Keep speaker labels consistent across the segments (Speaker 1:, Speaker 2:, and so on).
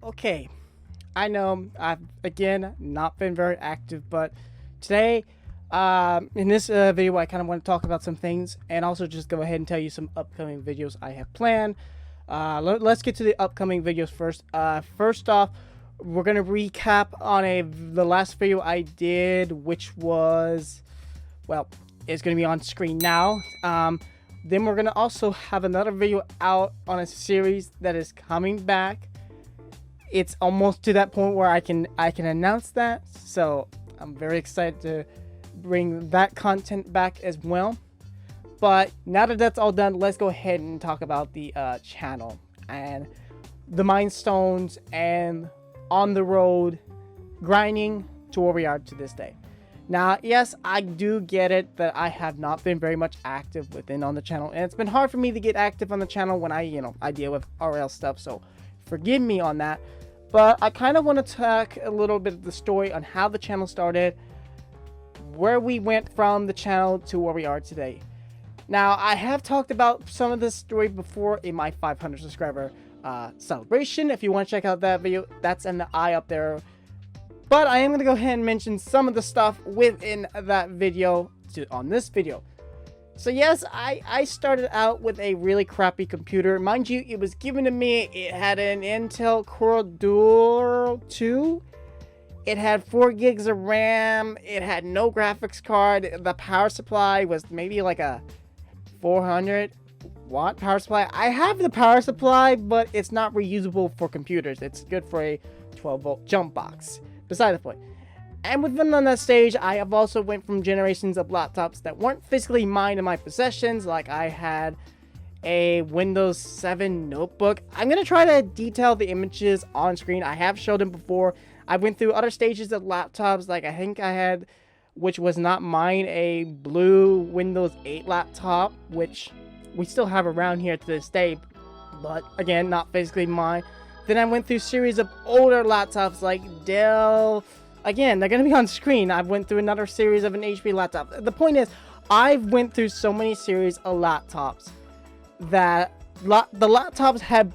Speaker 1: Okay, I know I've again not been very active, but today, in this video, I kind of want to talk about some things and also just go ahead and tell you some upcoming videos I have planned. Let's get to the upcoming videos first. First off, we're gonna recap on the last video I did, which was, well, it's gonna be on screen now. Then we're gonna also have another video out on a series that is coming back. It's almost to that point where I can announce that, so I'm very excited to bring that content back as well. But now that that's all done, let's go ahead and talk about the channel and the milestones and on the road grinding to where we are to this day. Now, yes, I do get it that I have not been very much active within on the channel, and it's been hard for me to get active on the channel when I deal with RL stuff, so forgive me on that. But I kind of want to talk a little bit of the story on how the channel started, where we went from the channel to where we are today. Now, I have talked about some of this story before in my 500 subscriber celebration. If you want to check out that video, that's in the eye up there. But I am going to go ahead and mention some of the stuff within that video on this video. So yes, I started out with a really crappy computer. Mind you, it was given to me. It had an Intel Core Duo 2. It had 4 gigs of RAM. It had no graphics card. The power supply was maybe like a 400 watt power supply. I have the power supply, but it's not reusable for computers. It's good for a 12 volt jump box. Beside the point. And within on that stage, I have also went from generations of laptops that weren't physically mine in my possessions. Like I had a Windows 7 notebook. I'm going to try to detail the images on screen. I have showed them before. I went through other stages of laptops. Like I think I had, which was not mine, a blue Windows 8 laptop, which we still have around here to this day. But again, not physically mine. Then I went through series of older laptops like Dell. Again, they're going to be on screen. I went through another series of an HP laptop. The point is, I've went through so many series of laptops that the laptops had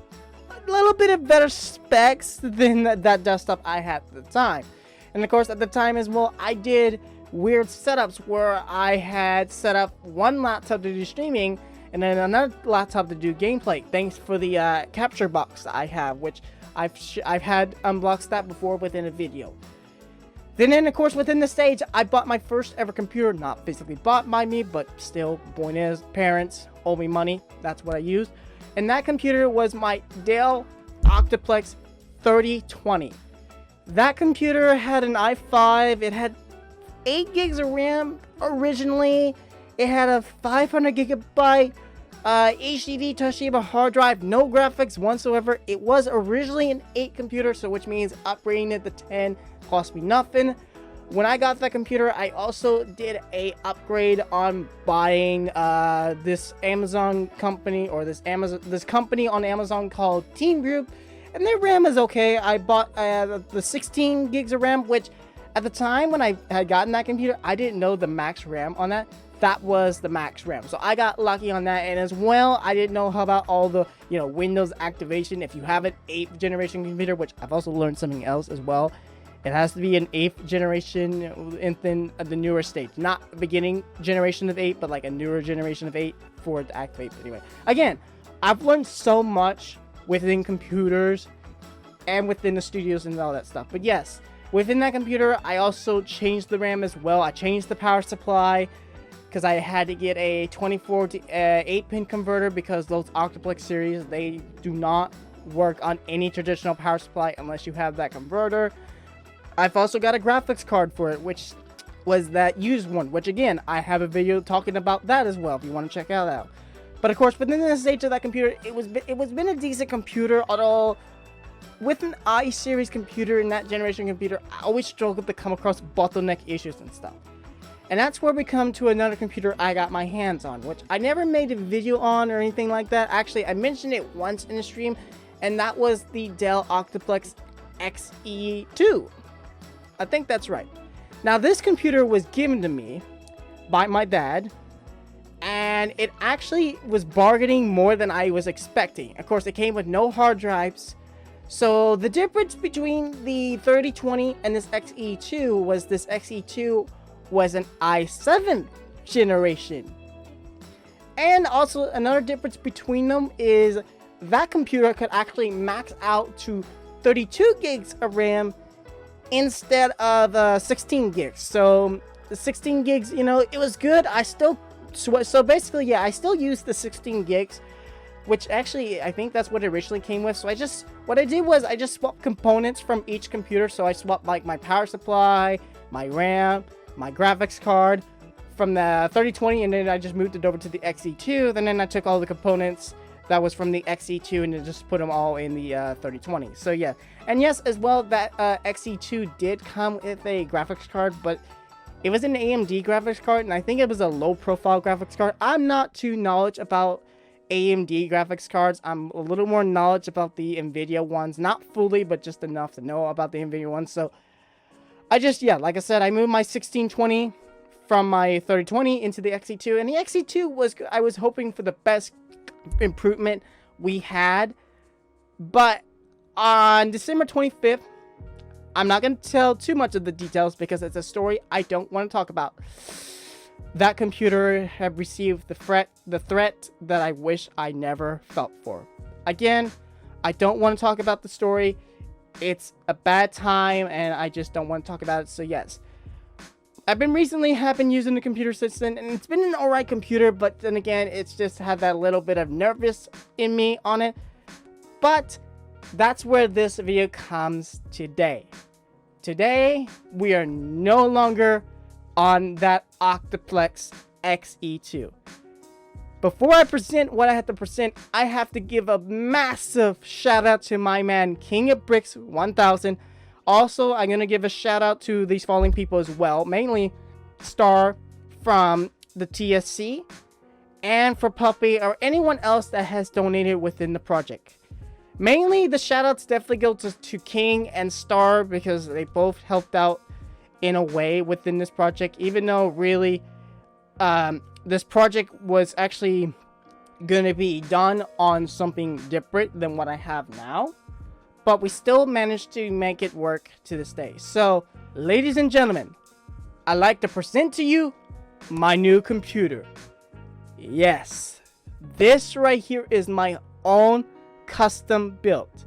Speaker 1: a little bit of better specs than that desktop I had at the time. And of course, at the time as well, I did weird setups where I had set up one laptop to do streaming and then another laptop to do gameplay. Thanks for the capture box I have, which I've had unboxed that before within a video. Then, of course, within the stage, I bought my first ever computer, not physically bought by me, but still, point is, parents owe me money. That's what I used. And that computer was my Dell Optiplex 3020. That computer had an i5. It had 8 gigs of RAM originally. It had a 500 gigabyte HDD Toshiba hard drive, no graphics whatsoever. It was originally an 8 computer, so which means upgrading it to 10 cost me nothing. When I got that computer, I also did a upgrade on buying this Amazon company, or this company on Amazon called Team Group, and their RAM is okay. I bought the 16 gigs of RAM, which at the time when I had gotten that computer, I didn't know the max RAM on that. That was the max RAM, so I got lucky on that. And as well, I didn't know how about all the Windows activation. If you have an 8th generation computer, which I've also learned something else as well, it has to be an 8th generation and then the newer stage, not a beginning generation of 8, but like a newer generation of 8 for it to activate. Anyway, again, I've learned so much within computers and within the studios and all that stuff. But yes, within that computer, I also changed the RAM as well. I changed the power supply because I had to get a 24 to 8-pin converter, because those Optiplex series, they do not work on any traditional power supply unless you have that converter. I've also got a graphics card for it, which was that used one, which again, I have a video talking about that as well if you want to check that out. But of course, within the stage of that computer, it was been a decent computer, although with an i-series computer in that generation computer, I always struggled to come across bottleneck issues and stuff. And that's where we come to another computer I got my hands on, which I never made a video on or anything like that. Actually, I mentioned it once in a stream, and that was the Dell Optiplex XE2. I think that's right. Now, this computer was given to me by my dad, and it actually was bargaining more than I was expecting. Of course, it came with no hard drives, So the difference between the 3020 and this XE2 was this XE2 was an i7 generation. And also another difference between them is that computer could actually max out to 32 gigs of RAM instead of 16 gigs. So the 16 gigs, you know, it was good. I still, so basically, yeah, I still use the 16 gigs, which actually, I think that's what it originally came with. So what I did was I just swapped components from each computer. So I swapped like my power supply, my RAM, my graphics card from the 3020, and then I just moved it over to the XE2. And then I took all the components that was from the XE2 and then just put them all in the 3020. So yeah, and yes, as well, that XE2 did come with a graphics card, but it was an AMD graphics card, and I think it was a low-profile graphics card. I'm not too knowledgeable about AMD graphics cards. I'm a little more knowledgeable about the NVIDIA ones. Not fully, but just enough to know about the NVIDIA ones. So I just, yeah, like I said, I moved my 1620 from my 3020 into the XE2. And the XE2 was, I was hoping for the best improvement we had. But on December 25th, I'm not going to tell too much of the details because it's a story I don't want to talk about. That computer had received the threat that I wish I never felt for. Again, I don't want to talk about the story. It's a bad time and I just don't want to talk about it. So yes, I've been using the computer system, and it's been an alright computer, but then again, it's just had that little bit of nervous in me on it. But that's where this video comes today. Today, we are no longer on that Octoplex XE2. Before I present what I have to present, I have to give a massive shout out to my man King of Bricks 1000. Also, I'm going to give a shout out to these following people as well, mainly Star from the TSC, and for Puppy or anyone else that has donated within the project. Mainly, the shoutouts definitely go to King and Star because they both helped out in a way within this project. Even though, really, this project was actually going to be done on something different than what I have now. But we still managed to make it work to this day. So, ladies and gentlemen, I'd like to present to you my new computer. Yes, this right here is my own custom built.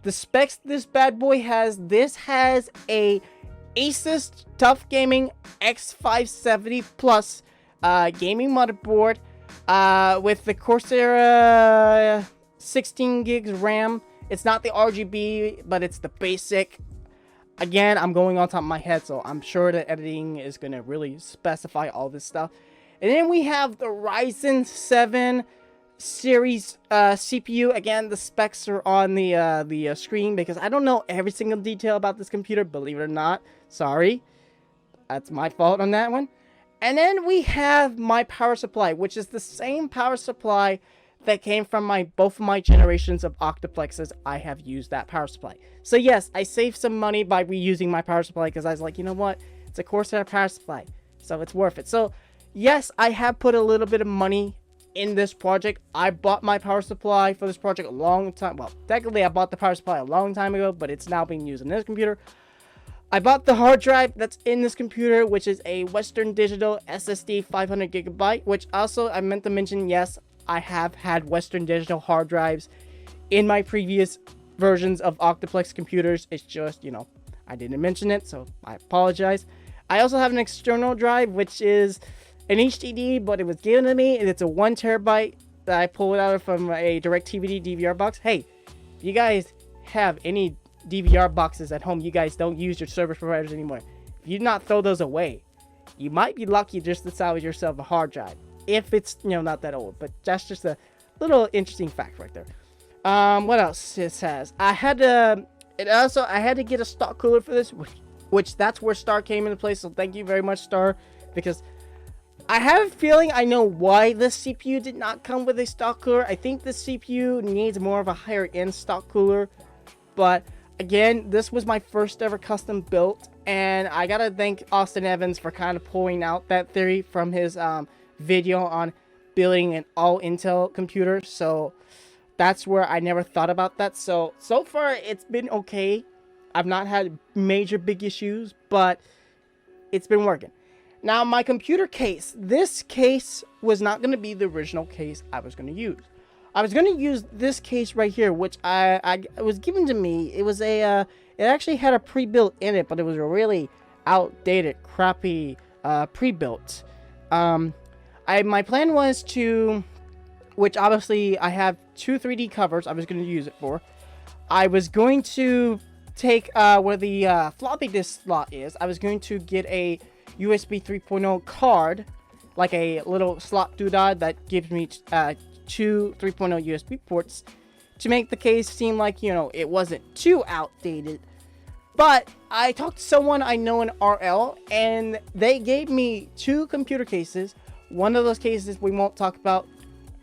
Speaker 1: The specs this bad boy has, this has a Asus TUF Gaming X570 Plus gaming motherboard with the Corsair 16 gigs RAM. It's not the RGB, but it's the basic. Again, I'm going on top of my head, so I'm sure the editing is going to really specify all this stuff. And then we have the Ryzen 7 series CPU. Again, the specs are on the screen because I don't know every single detail about this computer, believe it or not. Sorry, that's my fault on that one. And then we have my power supply, which is the same power supply that came from both of my generations of Octoplexes. I have used that power supply. So yes, I saved some money by reusing my power supply because I was like, you know what, it's a Corsair power supply, so it's worth it. So yes, I have put a little bit of money in this project. I bought my power supply for this project a long time. Well, technically I bought the power supply a long time ago, but it's now being used in this computer. I bought the hard drive that's in this computer, which is a Western Digital SSD 500 gigabyte, which also I meant to mention, yes, I have had Western Digital hard drives in my previous versions of Octoplex computers. It's just, you know, I didn't mention it, so I apologize. I also have an external drive, which is an HDD, but it was given to me, and it's a 1 terabyte that I pulled out from a DirecTV DVR box. Hey, if you guys have any DVR boxes at home, you guys don't use your service providers anymore, if you not throw those away, you might be lucky just to salvage yourself a hard drive. If it's, you know, not that old, but that's just a little interesting fact right there. What else this has? I had to get a stock cooler for this, which that's where Star came into place. So thank you very much, Star, because I have a feeling I know why this CPU did not come with a stock cooler. I think the CPU needs more of a higher end stock cooler, but again, this was my first ever custom built, and I gotta thank Austin Evans for kind of pulling out that theory from his video on building an all Intel computer. So that's where I never thought about that. So far it's been okay. I've not had major big issues, but it's been working. Now, my computer case. This case was not going to be the original case I was going to use. I was going to use this case right here, which it was given to me. It was it actually had a pre-built in it, but it was a really outdated, crappy pre-built. My plan was to, which obviously I have 2 3D covers I was going to use it for. I was going to take where the floppy disk slot is. I was going to get a USB 3.0 card, like a little slot doodad that gives me 2 3.0 USB ports to make the case seem like, you know, it wasn't too outdated. But I talked to someone I know in RL, and they gave me 2 computer cases. One of those cases we won't talk about.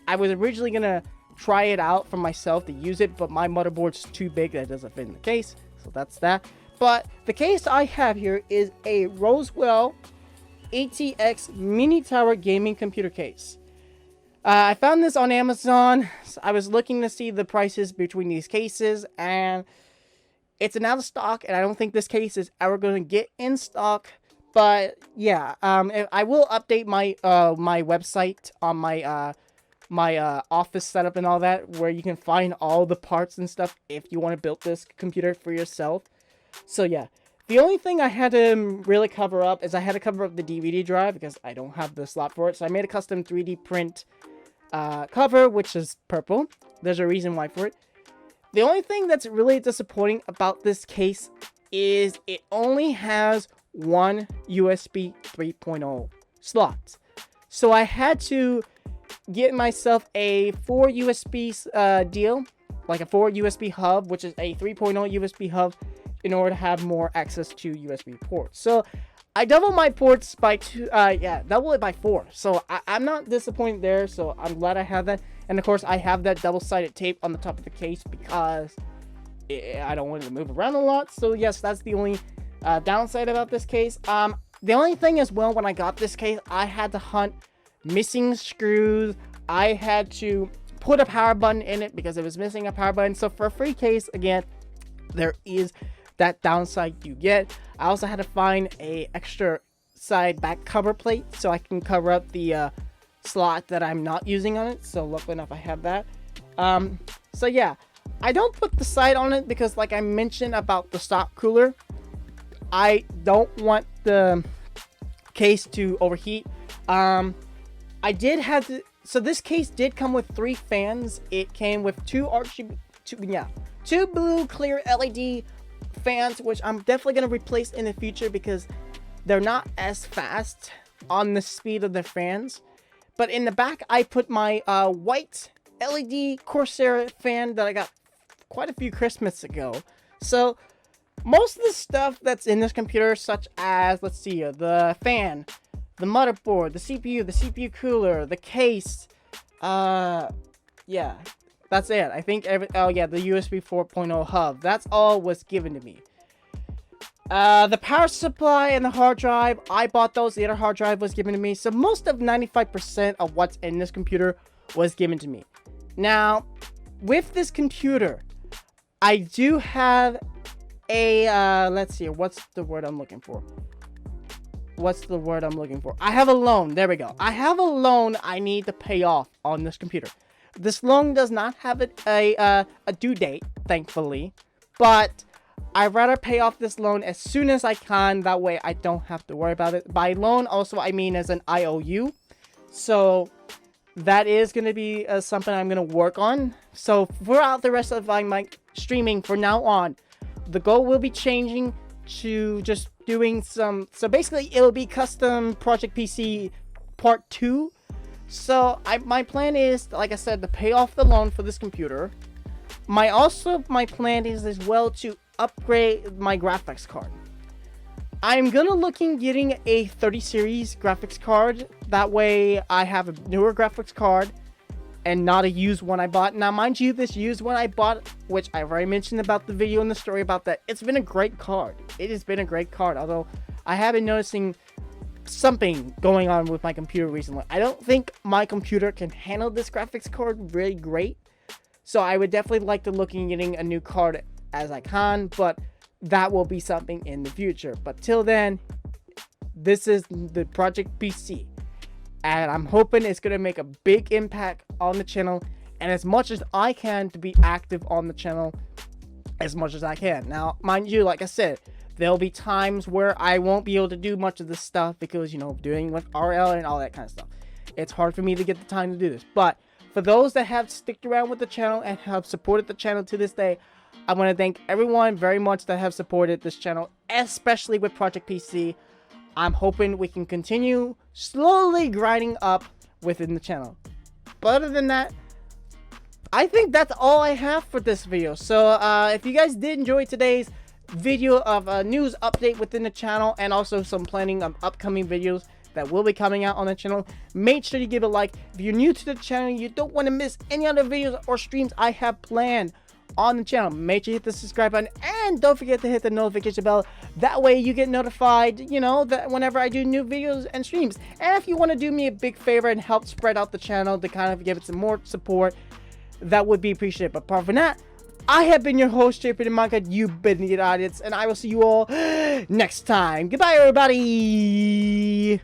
Speaker 1: I was originally going to try it out for myself to use it, but my motherboard's too big that it doesn't fit in the case. So that's that. But the case I have here is a Roswell ATX Mini Tower gaming computer case. I found this on Amazon. I was looking to see the prices between these cases, and it's an out of stock, and I don't think this case is ever going to get in stock. But yeah, I will update my my website on my my office setup and all that, where you can find all the parts and stuff if you want to build this computer for yourself. So yeah, the only thing I had to really cover up is I had to cover up the DVD drive because I don't have the slot for it. So I made a custom 3D print cover, which is purple. There's a reason why for it. The only thing that's really disappointing about this case is it only has one USB 3.0 slot. So I had to get myself a 4 USB deal, like a 4 USB hub, which is a 3.0 USB hub, in order to have more access to USB ports. So I doubled my ports by 2, double it by 4. So I'm not disappointed there, so I'm glad I have that. And of course, I have that double-sided tape on the top of the case because I don't want it to move around a lot. So yes, that's the only downside about this case. The only thing as well, when I got this case, I had to hunt missing screws. I had to put a power button in it because it was missing a power button. So for a free case, again, there is that downside you get. I also had to find a extra side back cover plate so I can cover up the slot that I'm not using on it. So luckily enough, I have that. So yeah, I don't put the side on it because, like I mentioned about the stop cooler, I don't want the case to overheat. I did have to, so this case did come with 3 fans. It came with 2 blue clear LED fans, which I'm definitely going to replace in the future because they're not as fast on the speed of the fans. But in the back, I put my white LED Corsair fan that I got quite a few Christmas ago. So most of the stuff that's in this computer, such as, let's see here, the fan, the motherboard, the CPU cooler, the case, yeah, that's it. I think oh yeah, the USB 4.0 hub, that's all was given to me. The power supply and the hard drive, I bought those. The other hard drive was given to me. So most of 95% of what's in this computer was given to me. Now, with this computer, I do have a, let's see, what's the word I'm looking for? I have a loan. There we go. I have a loan I need to pay off on this computer. This loan does not have a due date, thankfully, but I'd rather pay off this loan as soon as I can. That way I don't have to worry about it. By loan, also, I mean as an IOU. So that is going to be something I'm going to work on. So throughout the rest of my streaming from now on, the goal will be changing to just doing some, so basically it'll be custom Project PC part 2. So my plan is, like I said, to pay off the loan for this computer. My plan is as well to upgrade my graphics card. I'm gonna looking getting a 30 series graphics card. That way I have a newer graphics card and not a used one I bought. Now, mind you, this used one I bought, which I've already mentioned about the video and the story about that, it's been a great card. It has been a great card, although I have been noticing something going on with my computer recently. I don't think my computer can handle this graphics card really great. So I would definitely like to look at getting a new card as icon, but that will be something in the future. But till then, this is the Project PC, and I'm hoping it's going to make a big impact on the channel, and as much as I can to be active on the channel as much as I can. Now, mind you, like I said, there'll be times where I won't be able to do much of this stuff because, you know, doing with RL and all that kind of stuff. It's hard for me to get the time to do this. But for those that have sticked around with the channel and have supported the channel to this day, I want to thank everyone very much that have supported this channel, especially with Project PC. I'm hoping we can continue slowly grinding up within the channel. But other than that, I think that's all I have for this video. So if you guys did enjoy today's video of a news update within the channel, and also some planning of upcoming videos that will be coming out on the channel, make sure you give a like. If you're new to the channel, you don't want to miss any other videos or streams I have planned on the channel, make sure you hit the subscribe button, and don't forget to hit the notification bell. That way you get notified, you know, that whenever I do new videos and streams. And if you want to do me a big favor and help spread out the channel to kind of give it some more support, that would be appreciated. But apart from that, I have been your host, Jpdminecart. You've been the audience, and I will see you all next time. Goodbye, everybody.